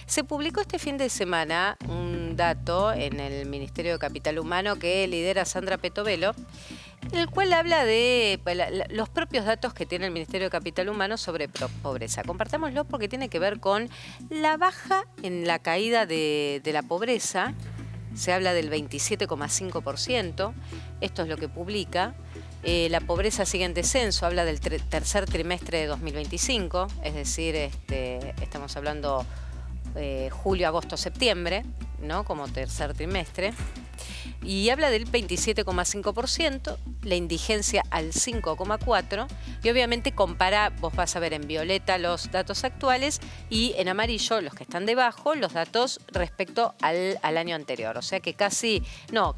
Se publicó este fin de semana un dato en el Ministerio de Capital Humano que lidera Sandra Petovelo, el cual habla de los propios datos que tiene el Ministerio de Capital Humano sobre pobreza. Compartámoslo porque tiene que ver con la baja en la caída de la pobreza. Se habla del 27,5%. Esto es lo que publica. La pobreza sigue en descenso, habla del tercer trimestre de 2025, es decir, estamos hablando julio, agosto, septiembre, ¿no? Como tercer trimestre. Y habla del 27,5%, la indigencia al 5,4%, y obviamente compara, vos vas a ver en violeta los datos actuales y en amarillo, los que están debajo, los datos respecto al año anterior. O sea que casi no,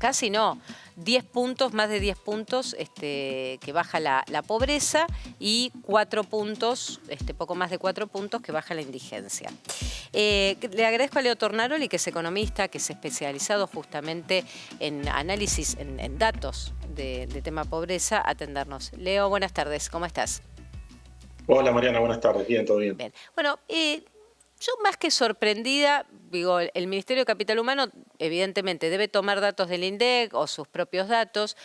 10 puntos, más de 10 puntos que baja la pobreza y 4 puntos, poco más de 4 puntos que baja la indigencia. Le agradezco a Leo Tornaroli, que es economista, que es especializado justamente en análisis, en datos de tema pobreza, atendernos. Leo, buenas tardes, ¿cómo estás? Hola Mariana, buenas tardes. Bien, todo bien. Bien. Bueno, yo más que sorprendida, digo, el Ministerio de Capital Humano evidentemente debe tomar datos del INDEC o sus propios datos.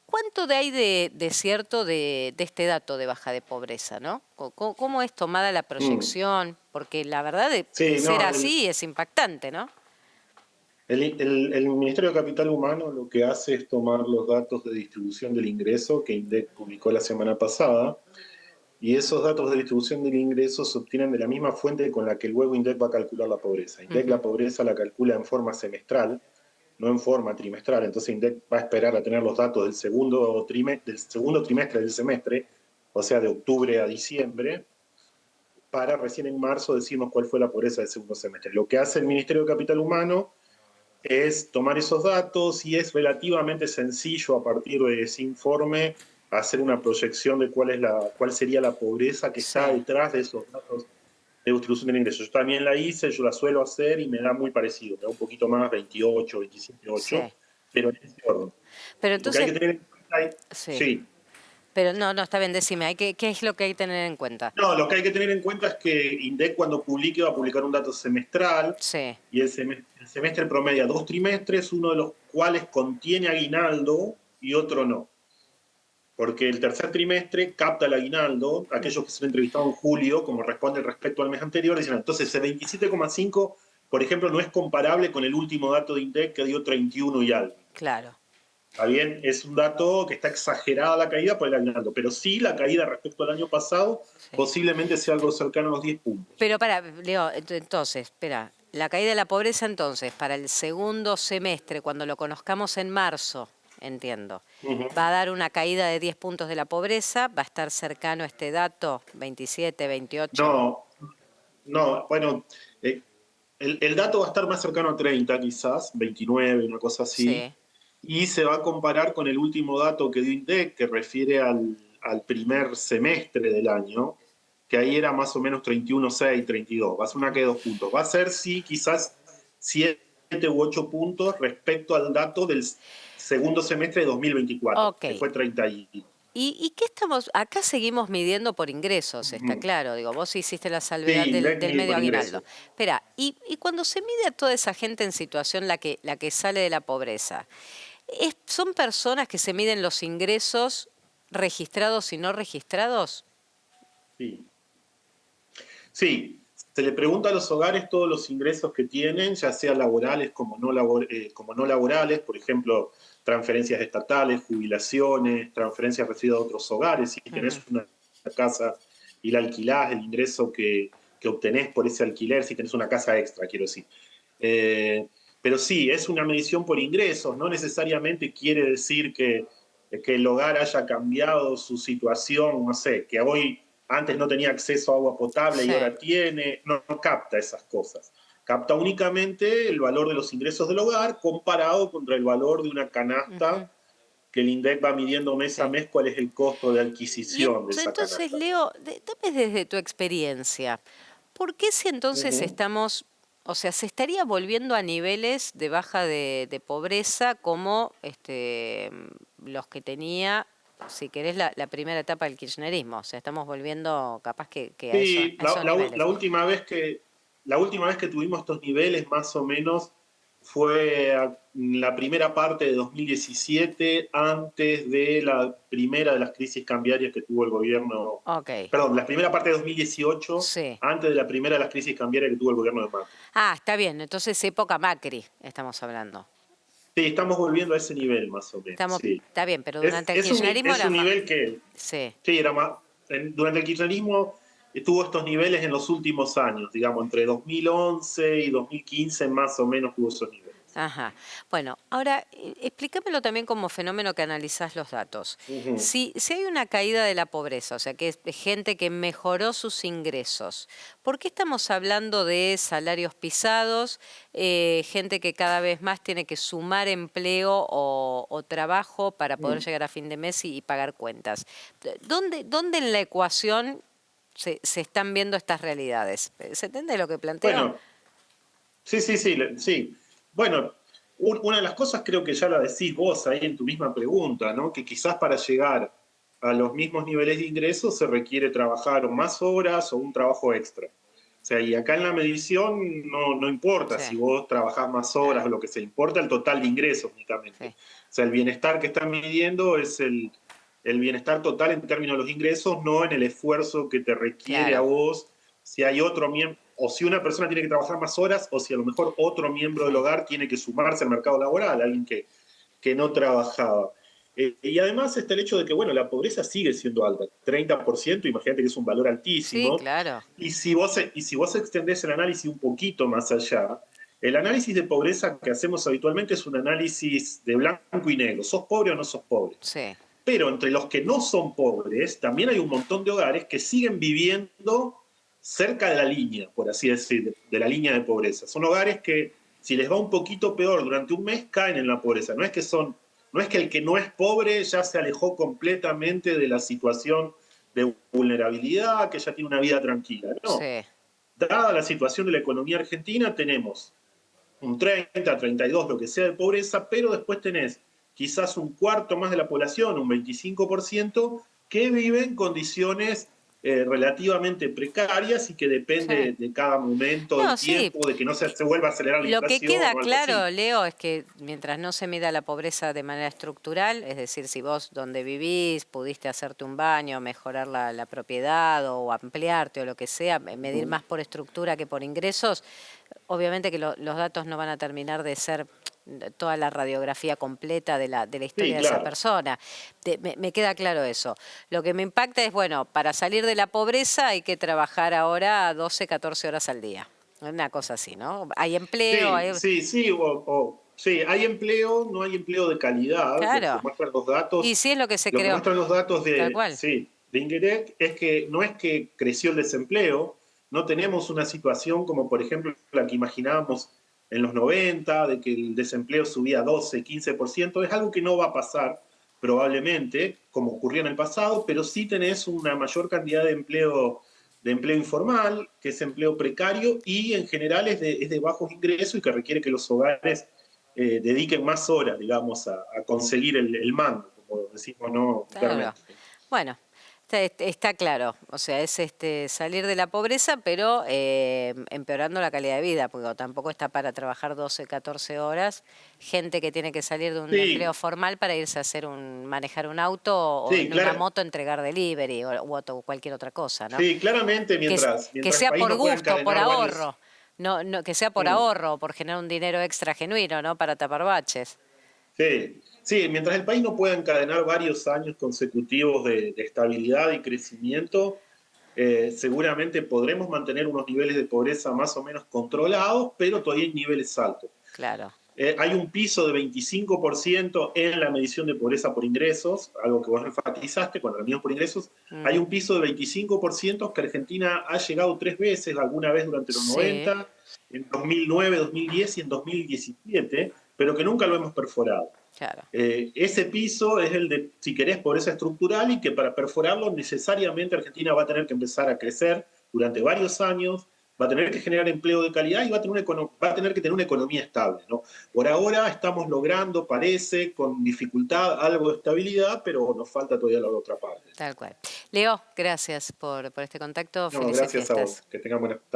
¿Cuánto hay de cierto de este dato de baja de pobreza, no? ¿Cómo es tomada la Mm. proyección? Porque la verdad de Sí, ser no, así es impactante, ¿no? el Ministerio de Capital Humano lo que hace es tomar los datos de distribución del ingreso que INDEC publicó la semana pasada, y esos datos de distribución del ingreso se obtienen de la misma fuente con la que luego INDEC va a calcular la pobreza. INDEC Ujú. la pobreza la calcula en forma semestral, no en forma trimestral. Entonces INDEC va a esperar a tener los datos del segundo trimestre del semestre, o sea, de octubre a diciembre, para recién en marzo decirnos cuál fue la pobreza del segundo semestre. Lo que hace el Ministerio de Capital Humano es tomar esos datos, y es relativamente sencillo a partir de ese informe hacer una proyección de cuál sería la pobreza que está Sí. detrás de esos datos de distribución del ingreso. Yo también la hice, yo la suelo hacer y me da muy parecido, me da un poquito más, 28, 27,8, Sí. pero en ese orden. Pero Lo que hay entonces, que tener en cuenta, sí. sí, Pero no, está bien, decime, ¿qué es lo que hay que tener en cuenta? no, lo que hay que tener en cuenta es que INDEC cuando publique va a publicar un dato semestral, Sí. y el semestre promedia 2 trimestres, uno de los cuales contiene aguinaldo y otro no. Porque el tercer trimestre capta el aguinaldo, aquellos que se han entrevistado en julio, como responde respecto al mes anterior, dicen, entonces ese 27,5, por ejemplo, no es comparable con el último dato de INDEC que dio 31 y algo. Claro. Está bien, es un dato que está exagerada la caída por el aguinaldo, pero sí la caída respecto al año pasado Sí. posiblemente sea algo cercano a los 10 puntos. Pero para, Leo, entonces, espera, la caída de la pobreza entonces, para el segundo semestre, cuando lo conozcamos en marzo, entiendo, Uh-huh. va a dar una caída de 10 puntos de la pobreza, va a estar cercano a este dato, 27, 28. No, no, bueno, eh, el dato va a estar más cercano a 30 quizás, 29, una cosa así, Sí. y se va a comparar con el último dato que dio INDEC, que refiere al primer semestre del año, que ahí era más o menos 31,6, 32. Va a ser una que de 2 puntos. Va a ser, sí, quizás 7 u 8 puntos respecto al dato del segundo semestre de 2024, Ok. que fue 30 y... ¿Y qué estamos? Acá seguimos midiendo por ingresos, está Ujú. claro. Digo, vos hiciste la salvedad Sí, del, INDEC del mide medio por aguinaldo. ingreso. Espera, y cuando se mide a toda esa gente en situación, la que sale de la pobreza, ¿son personas que se miden los ingresos registrados y no registrados? Sí. Sí, se le pregunta a los hogares todos los ingresos que tienen, ya sea laborales como no laborales, por ejemplo, transferencias estatales, jubilaciones, transferencias recibidas a otros hogares. Si Ujú. tenés una casa y la alquilás, el ingreso que obtenés por ese alquiler, si tenés una casa extra, quiero decir. Eh, pero sí, es una medición por ingresos, no necesariamente quiere decir que el hogar haya cambiado su situación, no sé, que hoy antes no tenía acceso a agua potable y Sí. ahora tiene, no, no capta esas cosas. Capta únicamente el valor de los ingresos del hogar comparado contra el valor de una Ujú. canasta que el INDEC va midiendo mes a Sí. mes cuál es el costo de Y adquisición de esa entonces, canasta. Leo, dame desde tu experiencia, ¿por qué si entonces Uh-huh. estamos, o sea, se estaría volviendo a niveles de baja de pobreza como los que tenía, si querés, la primera etapa del kirchnerismo? O sea, estamos volviendo capaz que Sí, a esos niveles. la última vez que tuvimos estos niveles más o menos fue en la primera parte de 2017, antes de la primera de las crisis cambiarias que tuvo el gobierno, Ok, perdón, la primera parte de 2018, sí. antes de la primera de las crisis cambiarias que tuvo el gobierno de Macri. Ah, está bien, entonces época Macri estamos hablando. Sí, estamos volviendo a ese nivel más o menos, Estamos, sí. está bien, pero durante el Es un, kirchnerismo es era un más... nivel que, Sí. sí, era más, durante el kirchnerismo tuvo estos niveles en los últimos años, digamos, entre 2011 y 2015 más o menos tuvo esos niveles. Ajá. Bueno, ahora explícamelo también como fenómeno que analizás los datos. Ujú. Si hay una caída de la pobreza, o sea, que es gente que mejoró sus ingresos, ¿por qué estamos hablando de salarios pisados, gente que cada vez más tiene que sumar empleo o trabajo para poder llegar a fin de mes y pagar cuentas? ¿Dónde en la ecuación se están viendo estas realidades? ¿Se entiende lo que planteo? Bueno, sí, sí, sí, sí. Bueno, una de las cosas creo que ya la decís vos ahí en tu misma pregunta, ¿no? Que quizás para llegar a los mismos niveles de ingresos se requiere trabajar más horas o un trabajo extra. O sea, y acá en la medición no importa Sí, si vos trabajás más horas claro, o lo que se importa el total de ingresos únicamente. sí, O sea, el bienestar que están midiendo es el bienestar total en términos de los ingresos, no en el esfuerzo que te requiere a claro. vos si hay otro miembro, o si una persona tiene que trabajar más horas, o si a lo mejor otro miembro del Sí. hogar tiene que sumarse al mercado laboral, alguien que no trabajaba. Y además está el hecho de que, bueno, la pobreza sigue siendo alta, 30%, imagínate que es un valor Sí, altísimo, claro. y si vos extendés el análisis un poquito más allá, el análisis de pobreza que hacemos habitualmente es un análisis de blanco y negro, ¿sos pobre o no sos pobre? Sí, Pero entre los que no son pobres, también hay un montón de hogares que siguen viviendo cerca de la línea, por así decir, de la línea de pobreza. Son hogares que, si les va un poquito peor durante un mes, caen en la pobreza. No es que el que no es pobre ya se alejó completamente de la situación de vulnerabilidad, que ya tiene una vida tranquila. No. sí, Dada la situación de la economía argentina, tenemos un 30, 32, lo que sea de pobreza, pero después tenés quizás un cuarto más de la población, un 25%, que vive en condiciones relativamente precarias y que sí. depende de cada momento No, del sí. tiempo, de que no se vuelva a acelerar la Lo que inflación queda o algo claro, así. Leo, es que mientras no se mida la pobreza de manera estructural, es decir, si vos donde vivís pudiste hacerte un baño, mejorar la propiedad o ampliarte o lo que sea, medir más por estructura que por ingresos, obviamente que los datos no van a terminar de ser toda la radiografía completa de la Sí, historia de esa claro. persona. Me queda claro eso. Lo que me impacta es, bueno, para salir de la pobreza hay que trabajar ahora 12, 14 horas al día. Una cosa así, ¿no? Hay empleo, Sí, hay... sí, sí, sí, hay empleo, no hay empleo de calidad, lo que Claro. muestran los Y datos, sí es lo que se lo que creó, muestran los datos tal de, cual. sí, de INDEC es que no es que creció el desempleo, no tenemos una situación como por ejemplo la que imaginábamos en los 90, de que el desempleo subía 12, 15%, es algo que no va a pasar probablemente, como ocurrió en el pasado, pero sí tenés una mayor cantidad de empleo informal, que es empleo precario y en general es de bajos ingresos y que requiere que los hogares dediquen más horas, digamos, a conseguir el mango, como decimos no Claro. vulgarmente. Bueno, está claro. O sea, es salir de la pobreza, pero empeorando la calidad de vida, porque tampoco está para trabajar 12, 14 horas. Gente que tiene que salir de un empleo Sí, formal para irse a hacer manejar un auto o sí, en una moto entregar delivery o cualquier otra cosa, ¿no? sí, claramente Que mientras el sea país por no pueda gusto, por encadenar varios... ahorro. No, no, que sea por Mm, ahorro, por generar un dinero extra genuino, ¿no? Para tapar baches. sí, sí, mientras el país no pueda encadenar varios años consecutivos de estabilidad y crecimiento, seguramente podremos mantener unos niveles de pobreza más o menos controlados, pero todavía hay niveles altos. Claro. Hay un piso de 25% en la medición de pobreza por ingresos, algo que vos enfatizaste cuando la medimos por ingresos. Hay Mm, un piso de 25% que Argentina ha llegado 3 veces, alguna vez durante los sí, 90, en 2009, 2010 y en 2017, pero que nunca lo hemos perforado. claro. Ese piso es el de, si querés, pobreza estructural y que para perforarlo necesariamente Argentina va a tener que empezar a crecer durante varios años, va a tener que generar empleo de calidad y va a tener que tener una economía estable, ¿no? Por ahora estamos logrando, parece, con dificultad algo de estabilidad, pero nos falta todavía la otra parte. Tal cual. Leo, gracias por este contacto. No, Felices gracias a fiestas. vos. Que tengan buenas tardes.